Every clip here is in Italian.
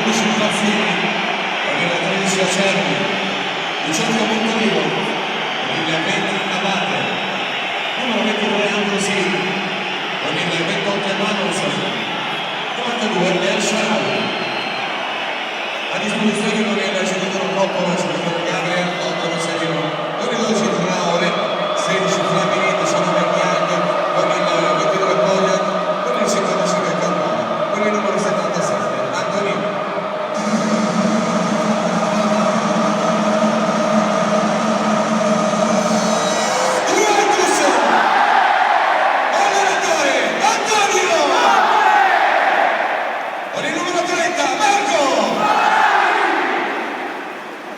11 Plazzini, con il 13 Acerbi, 18 Montolivo, con il 20 Abate, numero 22 Ambrosi, con il 28 Emanuels, 92 Lea Sharawi, a disposizione con il giocatore Coppola, giocatore Gabriel, 8 Rossellino, con il 12 Traore, 16 Flamini, 19 Chiang, con il 22 Poglia, con il 55 Campana, con il numero 77 Antonino.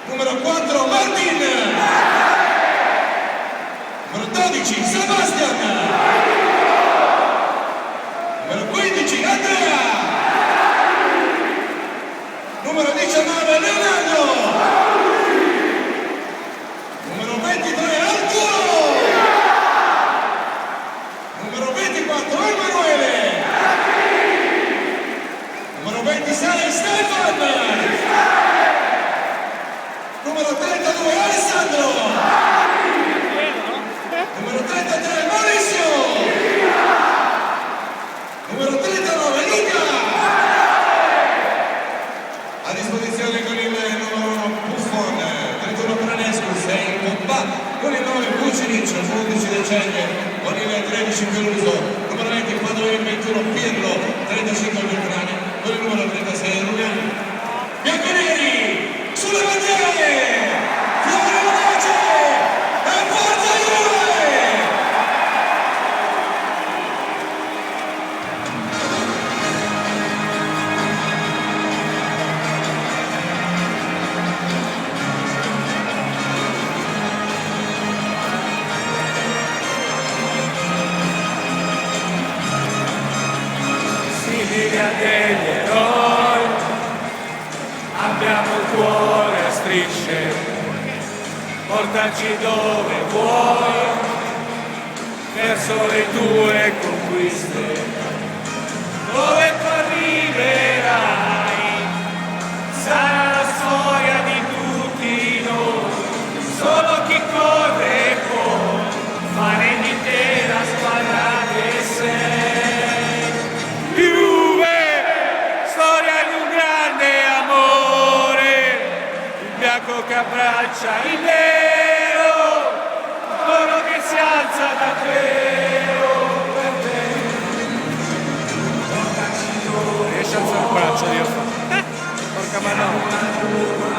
Numero 4 Martin, numero 12 Sebastian, numero 15 Andrea, numero 19 Leonardo, numero 23 Arturo, numero 24 Emanuele, numero 26 Stefan, numero 32 Alessandro, numero 33 Maurizio, numero 39 Luca, a disposizione con il numero 1 Buffon, 31 Pranescu, 6 Pompa, con il 9 Vucinic, 11 Deceglie, con il 13 Peluso, numero 20 Padovin, 21 Pirlo, 35 Beltrani, con il numero 36 Ruliani. Bianconeri! Sulle bandiere! Fiore Audace! E forza Juve! Figlia degli eroi, abbiamo il cuore a strisce, portaci dove vuoi, verso le tue conquiste, dove tu arriverai, sarà la storia di tutti noi, solo chi corre può fare di te la squadra che sei. Che abbraccia il nero, l'oro che si alza davvero per te. Riesci a alzare il braccio, Dio? Porca mano.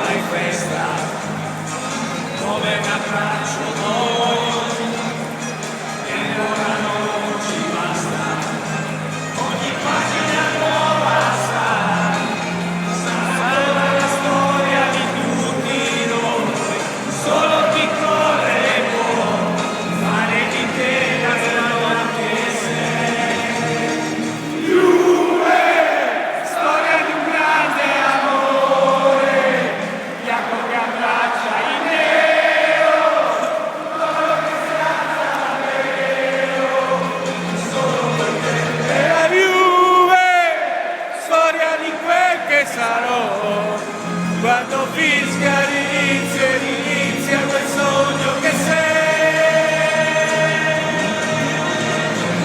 Hai festa, come un abbraccio noi, e ora non ci basta, ogni pagina nuova sarà la storia di solo chi corre può fare di te la storia che sei. Juve, storia di un grande amore, bianco che abbraccia il nero, l'oro che si alza davvero, solo per te. E la Juve, storia di quel che sarò, quando fischia l'inizio e inizia quel sogno che sei.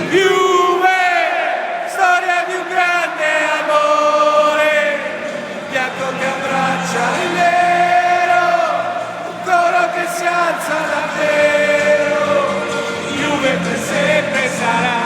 Juve, storia di un grande amore, bianco che abbraccia il nero, un coro che si alza davvero. Juve per sempre sarà.